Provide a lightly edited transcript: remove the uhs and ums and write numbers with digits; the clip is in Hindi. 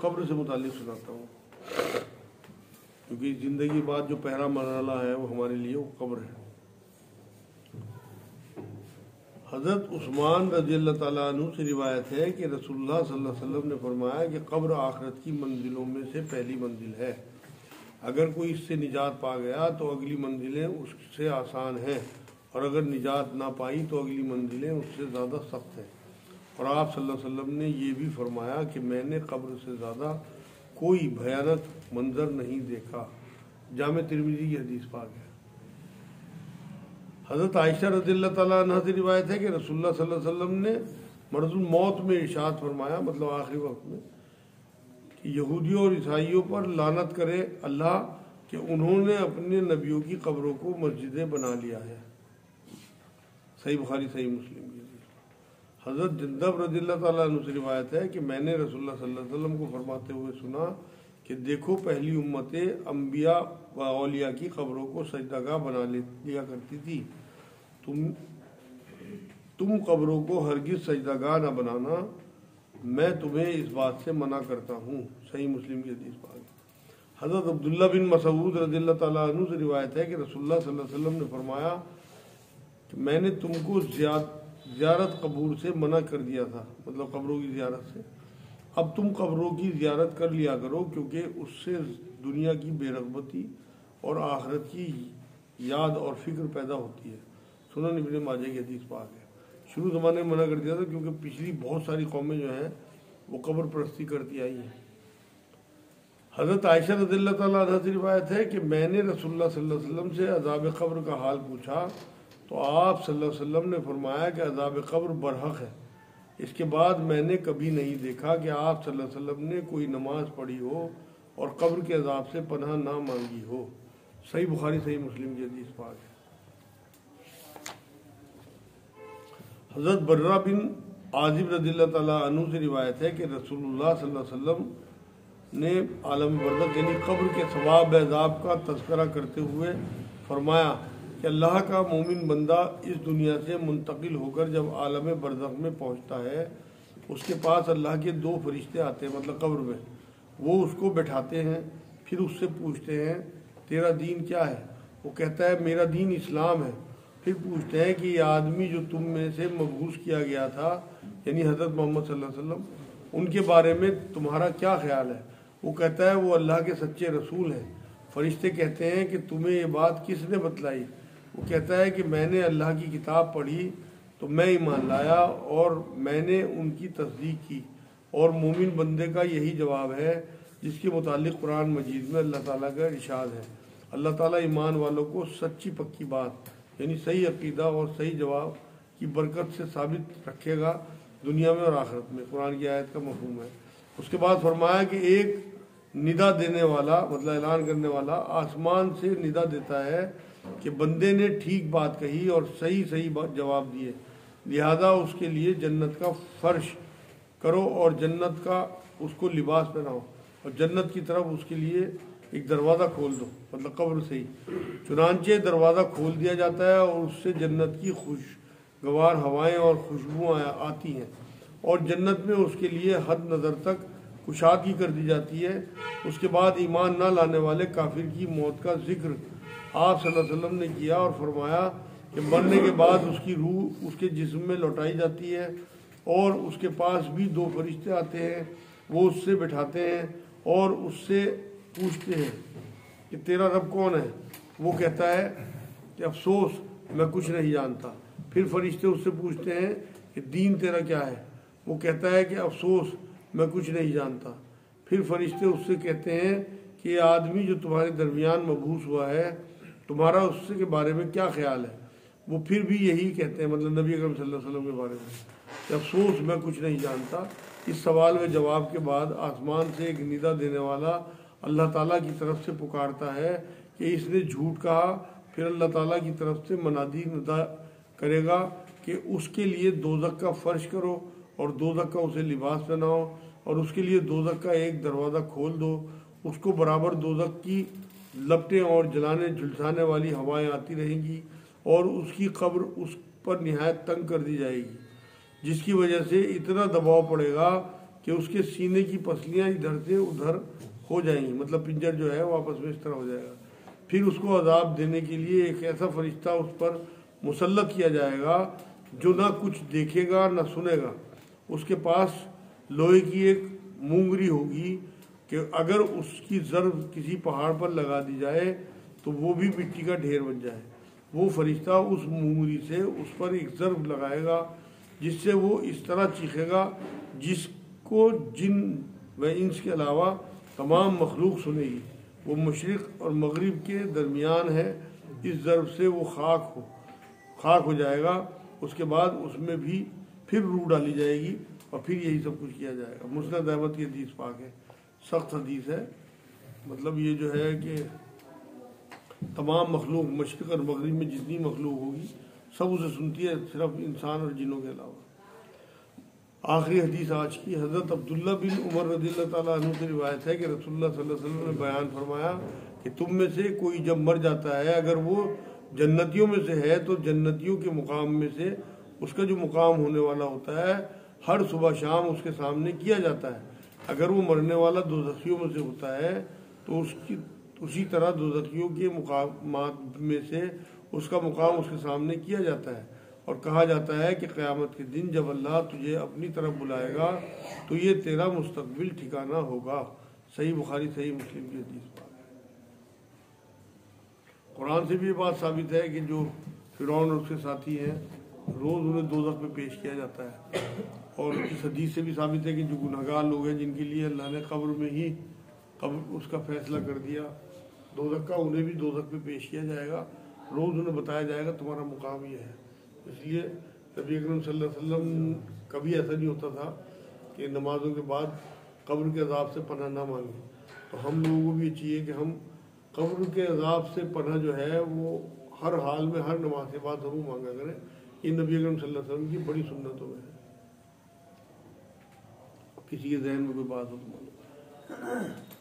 कब्र से मुतालिक सुनाता हूँ, क्योंकि ज़िंदगी बाद जो पहला मरहला है वो हमारे लिए वो कब्र है। हज़रत उस्मान रज़ियल्लाहु ताला अन्हु से रिवायत है कि रसूलुल्लाह सल्लल्लाहु अलैहि वसल्लम ने फरमाया कि कब्र आखिरत की मंजिलों में से पहली मंजिल है। अगर कोई इससे निजात पा गया तो अगली मंजिलें उससे आसान हैं, और अगर निजात ना पाई तो अगली मंजिलें उससे ज़्यादा सख्त हैं। और आप सल्लल्लाहु अलैहि वसल्लम ने यह भी फरमाया कि मैंने कब्र से ज़्यादा कोई भयानक मंजर नहीं देखा। जामे तिरमिज़ी की हदीस पाक है। हज़रत आयशा रज़ियल्लाहु ताला अन्हा से रिवायत है कि रसूलुल्लाह सल्लल्लाहु अलैहि वसल्लम ने मरज़ुल मौत में इरशाद फरमाया, मतलब आखिरी वक्त में, कि यहूदियों और ईसाइयों पर लानत करे अल्लाह कि उन्होंने अपने नबियों की कब्रों को मस्जिदें बना लिया है। सही बुखारी सही मुस्लिम की। हज़रत जंदब रज़ियल्लाहु ताला अन्हु से रिवायत है कि मैंने रसूलुल्लाह सल्लल्लाहु अलैहि वसल्लम को फरमाते हुए सुना कि देखो, पहली उम्मतें अम्बिया व औलिया की कब्रों को सजदागाह बना लिया करती थी, तुम कब्रों को हरगिज़ सजदागाह न बनाना, मैं तुम्हें इस बात से मना करता हूँ। सही मुस्लिम की हदीस पाक। हज़रत अब्दुल्ला बिन मसूद रज़ियल्लाहु ताला अन्हु से रिवायत है कि रसूलुल्लाह सल्लल्लाहु अलैहि वसल्लम ने फरमाया कि मैंने तुमको ज़ियारत कबूर से मना कर दिया था, मतलब कब्रों की ज़ियारत से। अब तुम कब्रों की ज़ियारत कर लिया करो, क्योंकि उससे दुनिया की बेरग़बती और आखिरत की याद और फिक्र पैदा होती है। सुनन इब्न माजा की हदीस पाक है। शुरू ज़माने में मना कर दिया था, क्योंकि पिछली बहुत सारी कौमें जो हैं वो कब्र परस्ती करती आई हैं। हज़रत आयशा रज़ियल्लाहु ताला अन्हा से रिवायत है कि मैंने रसूलुल्लाह सल्लल्लाहु अलैहि वसल्लम से अज़ाब कब्र का हाल पूछा, तो आप सल्लल्लाहु अलैहि वसल्लम ने फरमाया कि अज़ाब कब्र बरहक है। इसके बाद मैंने कभी नहीं देखा कि आप सल्लल्लाहु अलैहि वसल्लम ने कोई नमाज पढ़ी हो और कब्र के अज़ाब से पनाह ना मांगी हो। सही बुखारी सही मुस्लिम की हदीस पाक है। हज़रत बर्रा बिन आज़िब रज़ियल्लाहु ताला अन्हु से रिवायत है कि रसूलुल्लाह सल्लल्लाहु अलैहि वसल्लम ने आलम बरज़ख यानी कब्र के सवाब अज़ाब का तज़किरा करते हुए फरमाया कि अल्लाह का मोमिन बंदा इस दुनिया से मुंतकिल होकर जब आलम बरज़ख में पहुंचता है, उसके पास अल्लाह के दो फरिश्ते आते हैं, मतलब कब्र में। वो उसको बैठाते हैं, फिर उससे पूछते हैं तेरा दीन क्या है? वो कहता है मेरा दीन इस्लाम है। फिर पूछते हैं कि ये आदमी जो तुम में से मबूस किया गया था, यानी हज़रत मोहम्मद सल्लल्लाहु अलैहि वसल्लम, उनके बारे में तुम्हारा क्या ख्याल है? वो कहता है वो अल्लाह के सच्चे रसूल हैं। फरिश्ते कहते हैं कि तुम्हें ये बात किसने बतलाई? वो कहता है कि मैंने अल्लाह की किताब पढ़ी तो मैं ईमान लाया और मैंने उनकी तस्दीक की। और मोमिन बंदे का यही जवाब है जिसके मुतालिक कुरान मजीद में अल्लाह ताला का इरशाद है। अल्लाह ताला ईमान वालों को सच्ची पक्की बात यानी सही अकीदा और सही जवाब की बरकत से साबित रखेगा दुनिया में और आखिरत में। कुरान की आयत का मफहूम है। उसके बाद फरमाया कि एक निदा देने वाला, मतलब ऐलान करने वाला, आसमान से निदा देता है कि बंदे ने ठीक बात कही और सही सही जवाब दिए, लिहाजा उसके लिए जन्नत का फर्श करो और जन्नत का उसको लिबास पहनाओ और जन्नत की तरफ उसके लिए एक दरवाज़ा खोल दो, मतलब कब्र से ही। चुनांचे दरवाज़ा खोल दिया जाता है और उससे जन्नत की खुशगवार हवाएं और खुशबुएं आती हैं और जन्नत में उसके लिए हद नज़र तक कुशादगी कर दी जाती है। उसके बाद ईमान ना लाने वाले काफिर की मौत का जिक्र आप सल्लल्लाहु अलैहि वसल्लम ने किया और फरमाया कि मरने के बाद उसकी रूह उसके जिस्म में लौटाई जाती है और उसके पास भी दो फरिश्ते आते हैं। वो उससे बैठाते हैं और उससे पूछते हैं कि तेरा रब कौन है? वो कहता है कि अफसोस मैं कुछ नहीं जानता। फिर फरिश्ते उससे पूछते हैं कि दीन तेरा क्या है? वो कहता है कि अफसोस मैं कुछ नहीं जानता। फिर फरिश्ते उससे कहते हैं कि ये आदमी जो तुम्हारे दरमियान मबूस हुआ है, तुम्हारा उससे के बारे में क्या ख्याल है? वो फिर भी यही कहते हैं, मतलब नबी अकरम सल्लल्लाहु अलैहि वसल्लम के बारे में, कि अफसोस मैं कुछ नहीं जानता। इस सवाल व जवाब के बाद आसमान से एक निदा देने वाला अल्लाह ताला की तरफ से पुकारता है कि इसने झूठ कहा। फिर अल्लाह ताला की तरफ से मनादी निदा करेगा कि उसके लिए दोज़ख का फर्श करो और दोज़ख का उसे लिबास पहनाओ और उसके लिए दोज़ख का एक दरवाज़ा खोल दो। उसको बराबर दोज़ख की लपटें और जलाने झुलसाने वाली हवाएं आती रहेंगी और उसकी कब्र उस पर निहायत तंग कर दी जाएगी, जिसकी वजह से इतना दबाव पड़ेगा कि उसके सीने की पसलियां इधर से उधर हो जाएंगी, मतलब पिंजर जो है वो आपस में इस तरह हो जाएगा। फिर उसको अजाब देने के लिए एक ऐसा फरिश्ता उस पर मुसल्लत किया जाएगा जो ना कुछ देखेगा ना सुनेगा। उसके पास लोहे की एक मूंगरी होगी कि अगर उसकी ज़र्ब किसी पहाड़ पर लगा दी जाए तो वो भी मिट्टी का ढेर बन जाए। वो फरिश्ता उस मूंगरी से उस पर एक ज़र्ब लगाएगा जिससे वो इस तरह चीखेगा जिसको जिन व इंस के अलावा तमाम मखलूक सुनेगी। वो मशरिक़ और मगरिब के दरमियान है। इस ज़र्ब से वो खाक हो जाएगा। उसके बाद उसमें भी फिर रूह डाली जाएगी और फिर यही सब कुछ किया जाएगा। मुस्नद अहमद की हदीस पाक है, सख्त हदीस है। मतलब ये जो है कि तमाम मखलूक मशरिक़ और मगरिब में जितनी मखलूक होगी सब उसे सुनती है, सिर्फ इंसान और जिनों के अलावा। आखिरी हदीस आज की, हज़रत अब्दुल्ला बिन उमर रज़ियल्लाहु ताला अन्हु की रिवायत है कि रसूलुल्लाह सल्लल्लाहु अलैहि वसल्लम ने बयान फरमाया कि तुम में से कोई जब मर जाता है, अगर वो जन्नतियों में से है तो जन्नतियों के मुकाम में से उसका जो मुकाम होने वाला होता है हर सुबह शाम उसके सामने किया जाता है। अगर वो मरने वाला दोज़खियों में से होता है तो उसी तरह दोज़खियों के मुकामात में से उसका मुकाम उसके सामने किया जाता है। और कहा जाता है कि क़यामत के दिन जब अल्लाह तुझे अपनी तरफ बुलाएगा तो ये तेरा मुस्तक़बिल ठिकाना होगा। सही बुखारी सही मुस्लिम की हदीस पाक है। कुरान से भी ये बात साबित है कि जो फ़िरौन और उसके साथी हैं रोज़ उन्हें दोज़ख में पेश किया जाता है। और इस हदीस से भी साबित है कि जो गुनहगार लोग हैं जिनके लिए अल्लाह ने कब्र में ही उसका फ़ैसला कर दिया दोज़ख का, उन्हें भी दोज़ख में पेश किया जाएगा। रोज़ उन्हें बताया जाएगा तुम्हारा मुकाम ये है। इसलिए नबी अकरम सल्लल्लाहु अलैहि वसल्लम कभी ऐसा नहीं होता था कि नमाज़ों के बाद कब्र के अज़ाब से पनाह ना मांगे। तो हम लोगों को भी ये चाहिए कि हम कब्र के अज़ाब से पनाह जो है वो हर हाल में हर नमाज के बाद ज़रूर मांगा करें। ये नबी अकरम सल्लल्लाहु अलैहि वसल्लम की बड़ी सुन्नतों में है। किसी के जहन में कोई बात हो तो मालूम।